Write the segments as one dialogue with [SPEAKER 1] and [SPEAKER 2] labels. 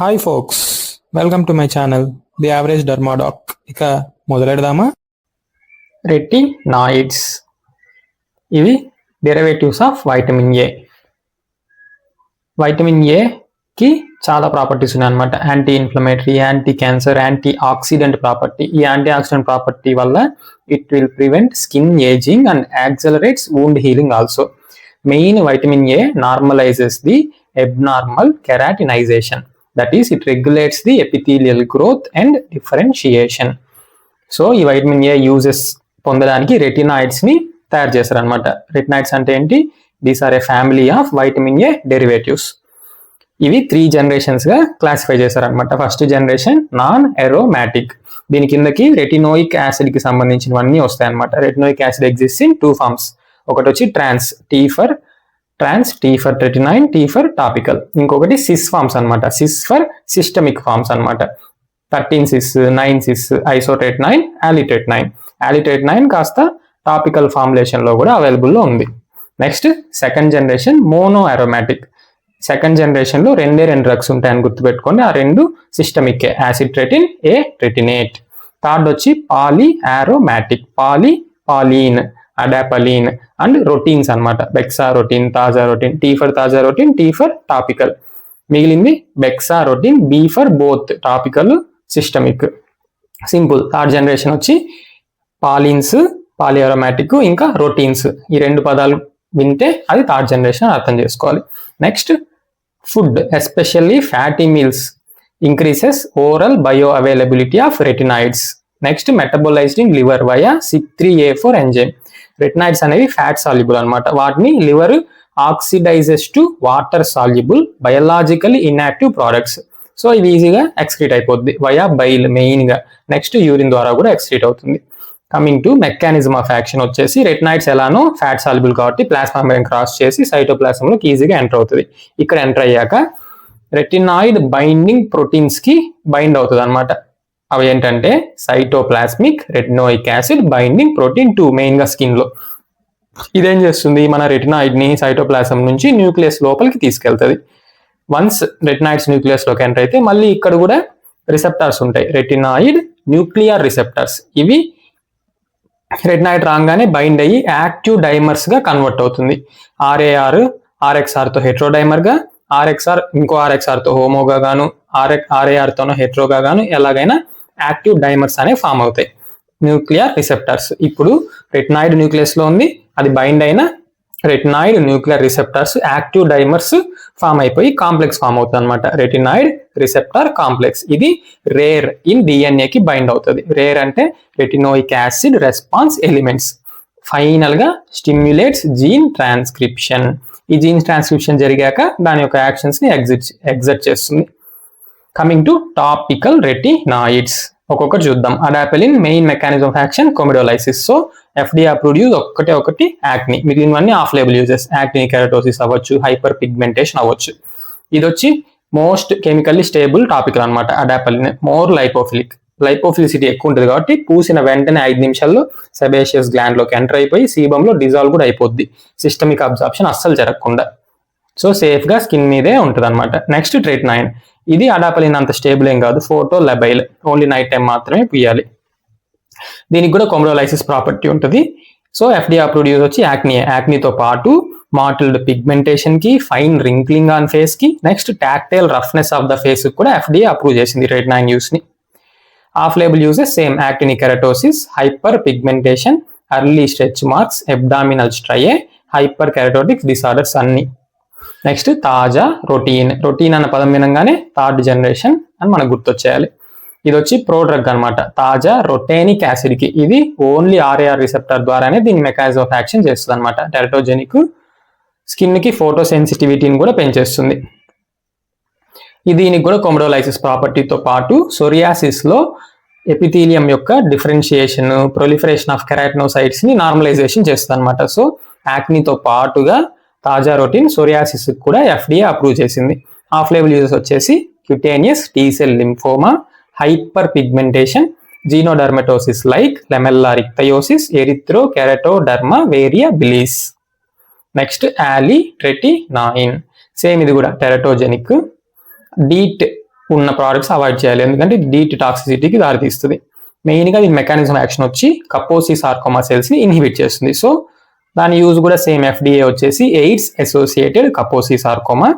[SPEAKER 1] Hi folks, welcome to my channel the average dermadoc. ఇక మొదలెడదామా?
[SPEAKER 2] Retinoids ఇవి derivatives of vitamin A. Vitamin ఏకి చాలా ప్రాపర్టీస్ ఉన్నాయి అనమాట. Anti inflammatory, anti cancer, anti oxidant property. ఈ యాంటీ ఆక్సిడెంట్ ప్రాపర్టీ వల్ల it will prevent skin ageing and accelerates wound healing also. Main vitamin A normalises the abnormal keratinization. That is, it regulates the epithelial growth and differentiation. So ఈ vitamin A uses పొందడానికి retinoids ని తయారు చేశారు అనమాట. Retinoids అంటే ఏంటి? These are a family of vitamin A derivatives. ఇవి 3 generations గా క్లాసిఫై చేశారనమాట. First generation non aromatic. దీని కిందకి రెటినోయిక్ యాసిడ్ కి సంబంధించినవన్నీ వస్తాయన్నమాట. Retinoic acid exist in 2 forms. ఒకటి వచ్చి trans, T for retinoin, T for topical. ఇంకొకటి సిస్ ఫార్మ్స్ అనమాట. సిస్ ఫర్ సిస్టమిక్ ఫార్మ్స్ అనమాట. 13 సిస్, 9 సిస్, ఐసోట్రెటినైన్, ఆలిట్రెటినైన్. ఆలిట్రెటినైన్ కాస్త టాపికల్ ఫార్ములేషన్ లో కూడా అవైలబుల్ లో ఉంది. Next second generation mono aromatic. Second generation లో 2 డ్రగ్స్ ఉంటాయని గుర్తుపెట్టుకోండి. ఆ 2 systemic, acitretin, etretinate. Third వచ్చి poly aromatic, polyene, adapalene and routines అనమాట. Bexarotene, tazarotene. T for tazarotene, T for topical. మిగిలింది bexarotene, B for both topical, systemic. Simple. Third generation వచ్చి polyenes, polyaromatic, ఇంకా routines. ఈ 2 పదాలు వింటే అది third generation అర్థం చేసుకోవాలి. Next food, especially fatty meals increases oral bio availability of retinoids. Next metabolised in liver via CYP3A4 enzyme. Retinoids అనేవి fat soluble అనమాట. వాటిని liver oxidises to water soluble biological inactive products. So ఇవి ఈజీగా excrete అయిపోద్ది via bile main గా. Next urine ద్వారా కూడా excrete అవుతుంది. Coming to mechanism of action వచ్చేసి, రెటినాయిడ్స్ ఎలానో ఫ్యాట్ సాల్యుబుల్ కాబట్టి ప్లాస్మా మెంబ్రేన్ క్రాస్ చేసి సైటోప్లాజంలోకి ఈజీగా ఎంటర్ అవుతుంది. ఇక్కడ ఎంటర్ అయ్యాక రెటినాయిడ్ బైండింగ్ ప్రోటీన్స్ కి బైండ్ అవుతుంది అనమాట. అవి ఏంటంటే cytoplasmic retinoic acid binding protein 2, main గా స్కిన్ లో. ఇదేం చేస్తుంది? మన రెటినాయిడ్ ని సైటోప్లాజం నుంచి న్యూక్లియస్ లోపలికి తీసుకెళ్తుంది. వన్స్ రెటినాయిడ్స్ న్యూక్లియస్ లోకి ఎంటర్ అయితే మళ్ళీ ఇక్కడ కూడా రిసెప్టార్స్ ఉంటాయి, రెటినాయిడ్ న్యూక్లియర్ రిసెప్టార్స్. ఇవి రెటినాయిడ్ రాగానే బైండ్ అయ్యి యాక్టివ్ డైమర్స్ గా కన్వర్ట్ అవుతుంది. RXR తో హెట్రోడైమర్ గా, RXR ఇంకో RXR తో హోమోగా గాను, RAR తోనో హెట్రోగా గాను, ఎలాగైనా యాక్టివ్ డైమర్స్ అనేవి ఫామ్ అవుతాయి, న్యూక్లియర్ రిసెప్టార్స్. ఇప్పుడు రెటినాయిడ్ న్యూక్లియస్ లో ఉంది, అది బైండ్ అయిన retinoid nuclear receptors active dimers form అయిపోయి కాంప్లెక్స్ ఫామ్ అవుతుంది అనమాట. Retinoid receptor complex. ఇది రేర్ ఇన్ DNA కి బైండ్ అవుతుంది. రేర్ అంటే retinoic acid response elements. Final గా స్టిమ్యులేట్స్ జీన్ ట్రాన్స్క్రిప్షన్. ఈ జీన్ ట్రాన్స్క్రిప్షన్ జరిగాక దాని యొక్క యాక్షన్స్ ని ఎగ్జర్ట్ చేస్తుంది. కమింగ్ టు టాపికల్ రెటినాయిడ్స్, ఒక్కొక్కటి చూద్దాం. Adapalene main mechanism of action comedolysis. So FDA approved use ఒకటి యాక్ని, మిగిలినవన్నీ off label uses. Acne keratosis అవ్వచ్చు, హైపర్ పిగ్మెంటేషన్ అవ్వచ్చు. ఇది వచ్చి మోస్ట్ కెమికల్లీ స్టేబుల్ టాపికల్ అనమాట. అడాపలిన్ మోర్ లైపోఫిలిసిటీ ఎక్కువ ఉంటుంది కాబట్టి పూసిన వెంటనే 5 నిమిషాల్లో సెబేషియస్ గ్లాండ్ లోకి ఎంటర్ అయిపోయి సీబమ్ లో డిజాల్వ్ కూడా అయిపోద్ది, సిస్టమిక్ అబ్జార్ప్షన్ అస్సలు జరగకుండా. సో సేఫ్ గా స్కిన్ మీదే ఉంటుంది అనమాట. Next tretinoin. ఇది అడాపలిన్ అంత స్టేబుల్ ఏం కాదు, photo labile, only night time మాత్రమే పూయాలి. దీనికి కూడా కొమిడోలైసిస్ ప్రాపర్టీ ఉంటుంది. సో FDA అప్రూవ్డ్ యూజ్ వచ్చి యాక్నీతో పాటు మాటిల్డ్ పిగ్మెంటేషన్ కి, ఫైన్ రింక్లింగ్ ఆన్ ఫేస్ కి, next tactile roughness of the face కూడా FDA అప్రూవ్ చేసింది రెటినైన్ యూస్ ని. Off label uses same, actinic keratosis, hyper pigmentation, early stretch marks, abdominal striae, hyper keratotic disorders అన్ని. Next తాజా routine అన్న పదం వినంగానే third generation అని మనకు గుర్తొచ్చేయాలి. ఇది వచ్చి ప్రో డ్రగ్ అనమాట. తాజా రొటేనిక్ యాసిడ్ కి ఇది ఓన్లీ RAR రిసెప్టర్ ద్వారానే దీని మెకానిజం ఆఫ్ యాక్షన్ చేస్తుంది అనమాట. టెరటోజెనిక్, స్కిన్ కి ఫోటో సెన్సిటివిటీని కూడా పెంచేస్తుంది. దీనికి కూడా కొమిడోలైసిస్ ప్రాపర్టీతో పాటు సోరియాసిస్ లో ఎపిథీలియం యొక్క డిఫరెన్షియేషన్, ప్రొలిఫరేషన్ ఆఫ్ కెరాటినోసైట్స్ ని నార్మలైజేషన్ చేస్తుంది అనమాట. సో యాక్నీతో పాటుగా తాజా రొటీన్ సోరియాసిస్ కూడా FDA అప్రూవ్ చేసింది. ఆఫ్ లేబుల్ యూజెస్ వచ్చేసి cutaneous T-cell lymphoma, hyper pigmentation, genodermatosis like lamellar ichthyosis, erythrokeratoderma variabilis. Next alitretinoin, same ఇది కూడా టెరటోజెనిక్. డీట్ ఉన్న ప్రోడక్ట్స్ అవాయిడ్ చేయాలి, ఎందుకంటే డీట్ టాక్సిసిటీకి దారితీస్తుంది. మెయిన్గా దీని మెకానిజం యాక్షన్ వచ్చి కపోసి సార్కోమా సెల్స్ని ఇన్హిబిట్ చేస్తుంది. సో దాని యూజ్ కూడా సేమ్, FDA వచ్చేసి AIDS associated Kaposi sarcoma,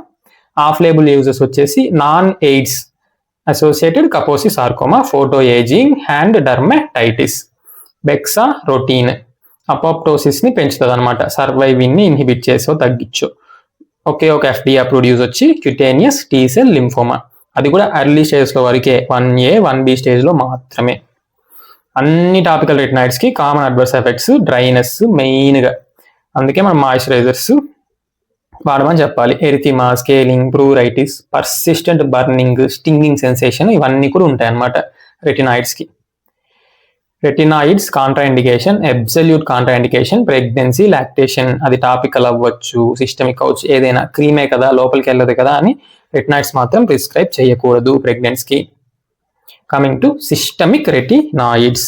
[SPEAKER 2] off label uses వచ్చేసి non AIDS associated Kaposi sarcoma, photo ageing and dermatitis. Bexarotene apoptosis ని పెంచుతుంది అనమాట, సర్వైవింగ్ ని ఇన్హిబిట్ చేసో తగ్గించు. ఒకే ఒక FDA అప్రూవ్డ్ యూజ్ వచ్చి క్యూటేనియస్ టీ సెల్ లింఫోమా, అది కూడా ఎర్లీ స్టేజ్లో వరకే, 1A 1B స్టేజ్లో మాత్రమే. అన్ని టాపికల్ రెటినాయిడ్స్కి కామన్ అడ్వర్స్ ఎఫెక్ట్స్ డ్రైనెస్ మెయిన్గా, అందుకే మనం మాయిశ్చరైజర్స్ వాడమని చెప్పాలి. Erythema, scaling, pruritus, persistent burning, stinging sensation ఇవన్నీ కూడా ఉంటాయి అన్నమాట రెటినాయిడ్స్కి. Retinoids contraindication, absolute contraindication pregnancy, lactation. అది టాపికల్ అవ్వచ్చు, సిస్టమిక్ అవ్వచ్చు, ఏదైనా క్రీమే కదా లోపలికి వెళ్ళదు కదా అని రెటినాయిడ్స్ మాత్రం ప్రిస్క్రైబ్ చేయకూడదు ప్రెగ్నెన్సీకి. Coming to systemic retinoids,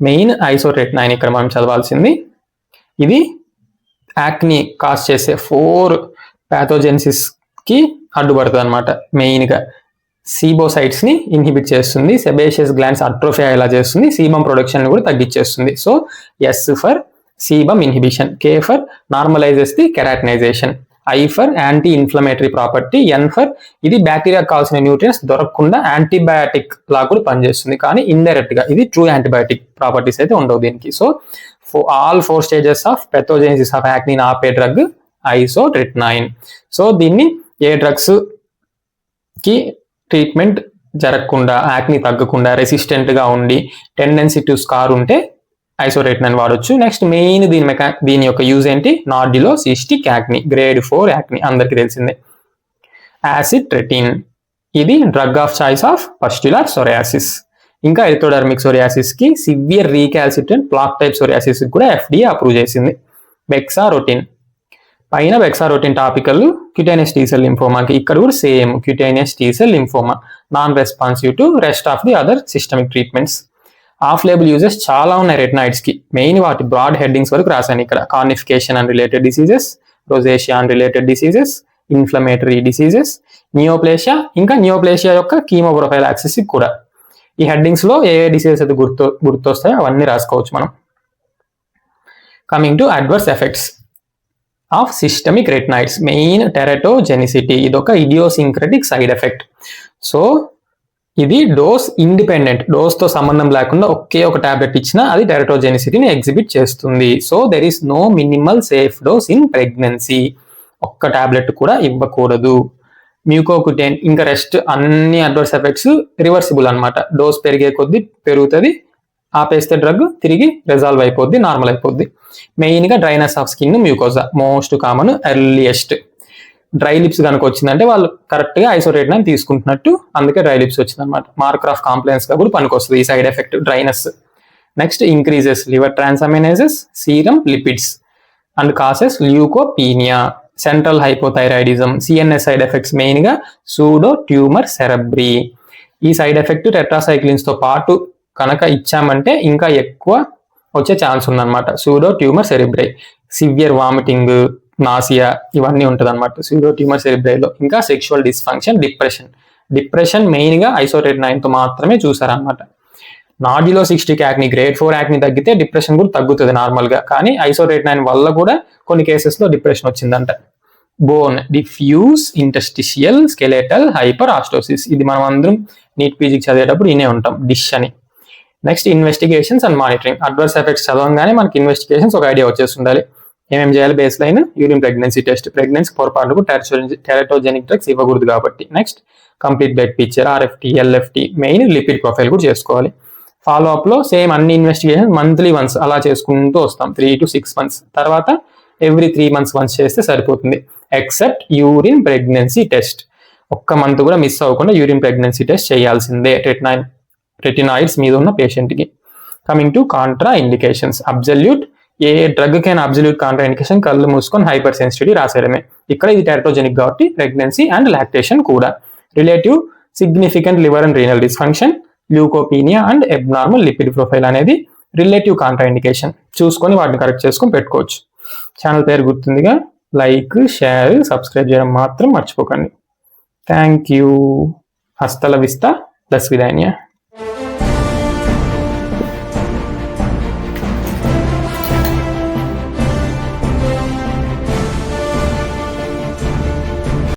[SPEAKER 2] main isotretinoin ఇక్కడ మనం చదవాల్సింది. ఇది యాక్ని కాజ్ చేసే 4 ప్యాథోజెన్సిస్కి అడ్డుపడుతుంది అనమాట. మెయిన్గా సీబోసైట్స్ ని ఇన్హిబిట్ చేస్తుంది, సెబేషియస్ గ్లాండ్స్ అట్రోఫియా ఇలా చేస్తుంది, సీబమ్ ప్రొడక్షన్ కూడా తగ్గించేస్తుంది. So S for sebum inhibition, K for normalises the keratinisation, I for anti inflammatory property, N for ఇది బ్యాక్టీరియా కావాల్సిన న్యూట్రియన్స్ దొరకకుండా యాంటీబయాటిక్ లా కూడా పనిచేస్తుంది, కానీ ఇండైరెక్ట్ గా ఇది ట్రూ యాంటీబయాటిక్ ప్రాపర్టీస్ అయితే ఉండవు దీనికి. So all 4 stages of pathogenesis of acne ఆపే డ్రగ్ ఐసోరెటినైన్. సో దీన్ని ఏ డ్రగ్స్ కి ట్రీట్మెంట్ జరగకుండా, యాక్ని తగ్గకుండా, రెసిస్టెంట్ గా ఉండి టెండెన్సీ టు స్కార్ ఉంటే ఐసోరెటినైన్ వాడొచ్చు. నెక్స్ట్ మెయిన్ దీని యొక్క యూజ్ ఏంటి, నార్డిలోసిస్టిక్ యాక్ని, గ్రేడ్ 4 యాక్ని అందరికి తెలిసిందే. యాసిట్రెటిన్ ఇది drug of choice of pustular psoriasis, ఇంకా ఎరిథ్రోడర్మిక్ సోరియాసిస్ కి, సివియర్ రీకాల్సిట్రెంట్ ప్లాక్ టైప్ సోరియాసిస్ కూడా FDA అప్రూవ్ చేసింది. బెక్సారోటిన్ పైన బెక్సారోటిన్ టాపికల్ క్యూటేనియస్ టీ సెల్ లింఫోమాకి, ఇక్కడ కూడా same cutaneous T cell lymphoma, non responsive to rest of the other systemic treatments. Of label uses చాలా ఉన్నాయి retinoids కి, మెయిన్ వాటి బ్రాడ్ హెడ్డింగ్స్ వరకు రాశాను ఇక్కడ. కార్నిఫికేషన్ and related diseases, రోజేషియా and related diseases, inflammatory diseases, నియోప్లేషియా, ఇంకా నియోప్లేషియా యొక్క కీమోప్రొఫైలాక్సిస్ కూడా. ఈ హెడ్డింగ్స్ లో ఏ డిసీజెస్ అయితే గుర్తొస్తాయో అవన్నీ రాసుకోవచ్చు మనం. Coming to adverse effects of systemic retinoids, main teratogenicity, ఇది ఒక ఇడియోసింక్రటిక్ సైడ్ ఎఫెక్ట్. సో ఇది డోస్ ఇండిపెండెంట్, డోస్ తో సంబంధం లేకుండా ఒకే ఒక టాబ్లెట్ ఇచ్చినా అది టెరటోజెనిసిటీని ఎగ్జిబిట్ చేస్తుంది. So there is no minimal safe dose in pregnancy, ఒక్క టాబ్లెట్ కూడా ఇవ్వకూడదు. మ్యూకోకుటేన్ ఇంకా రెస్ట్ అన్ని అడ్వర్స్ ఎఫెక్ట్స్ రివర్సిబుల్ అనమాట, డోస్ పెరిగే కొద్దీ పెరుగుతుంది, ఆపేస్తే డ్రగ్ తిరిగి రిజాల్వ్ అయిపోద్ది, నార్మల్ అయిపోద్ది. మెయిన్గా dryness of skin, mucosa most common, earliest. Dry lips కనుక వచ్చిందంటే వాళ్ళు కరెక్ట్గా ఐసోరెటినైన్ తీసుకుంటున్నట్టు, అందుకే డ్రై లిప్స్ వచ్చిందనమాట. మార్కర్ ఆఫ్ కాంప్లైన్స్ గా కూడా పనికొస్తుంది ఈ side effect, dryness. Next increases liver transaminases, serum lipids and cases leucopenia, central hypothyroidism. CNS side effects మెయిన్గా సూడో ట్యూమర్ సెరబ్రీ. ఈ సైడ్ ఎఫెక్ట్ టెట్రాసైక్లిన్స్ తో పాటు కనుక ఇచ్చామంటే ఇంకా ఎక్కువ వచ్చే ఛాన్స్ ఉందన్నమాట. Pseudo tumour cerebri, severe vomiting, nausea ఇవన్నీ ఉంటుంది అనమాట సూడో ట్యూమర్ సెరిబ్రైలో. ఇంకా సెక్షువల్ డిస్ఫంక్షన్, డిప్రెషన్ మెయిన్గా ఐసోరెటినైన్ తో మాత్రమే చూసారనమాట. నార్డిలోసిస్టిక్ యాక్ని, గ్రేడ్ 4 యాక్ని తగ్గితే డిప్రెషన్ కూడా తగ్గుతుంది నార్మల్గా, కానీ ఐసోరెటినైన్ వల్ల కూడా కొన్ని కేసెస్లో డిప్రెషన్ వచ్చిందంట. Bone, diffuse interstitial skeletal hyperostosis, ఇది మనం అందరం నీట్ పీజీకి చదివేటప్పుడు ఇనే ఉంటాం, డిష్ అని. Next investigations and monitoring, adverse effects చదవగానే మనకి ఇన్వెస్టిగేషన్స్ ఒక ఐడియా వచ్చేస్తుండాలి. ఏమేమి చేయాలి, baseline urine pregnancy test, pregnancy పొరపాటుకు టెరటోజెనిక్ డ్రగ్స్ ఇవ్వకూడదు కాబట్టి. Next complete blood picture, RFT, LFT, main lipid profile కూడా చేసుకోవాలి. ఫాలో అప్ లో సేమ్ అన్ని ఇన్వెస్టిగేషన్ మంత్లీ వన్స్ అలా చేసుకుంటూ వస్తాం, 3 to 6 months. తర్వాత ఎవ్రీ 3 months వన్స్ చేస్తే సరిపోతుంది. ఎక్సెప్ట్ యూరిన్ ప్రెగ్నెన్సీ టెస్ట్, ఒక్క మంత్ కూడా మిస్ అవ్వకుండా యూరిన్ ప్రెగ్నెన్సీ టెస్ట్ చేయాల్సిందే రెటినాయిడ్స్ మీద ఉన్న పేషెంట్కి. Coming to contraindications, absolute, ఏ డ్రగ్ కైనా అబ్జల్యూట్ కాంట్రా ఇండికేషన్ కళ్ళు మూసుకొని హైపర్ సెన్సిటివిటీ రాసేయడమే. ఇక్కడ ఇది టెరటోజెనిక్ కాబట్టి ప్రెగ్నెన్సీ అండ్ లాక్టేషన్ కూడా. Relative significant liver and renal dysfunction, leucopenia and abnormal lipid profile అనేది రిలేటివ్ కాంట్రా ఇండికేషన్. చూసుకొని వాటిని కరెక్ట్ చేసుకొని పెట్టుకోవచ్చు. ఛానల్ పేరు గుర్తుందిగా, లైక్, షేర్, సబ్స్క్రైబ్ చేయడం మాత్రం మర్చిపోకండి. Thank you. హస్తల విస్తా ప్లస్ విదైన్య.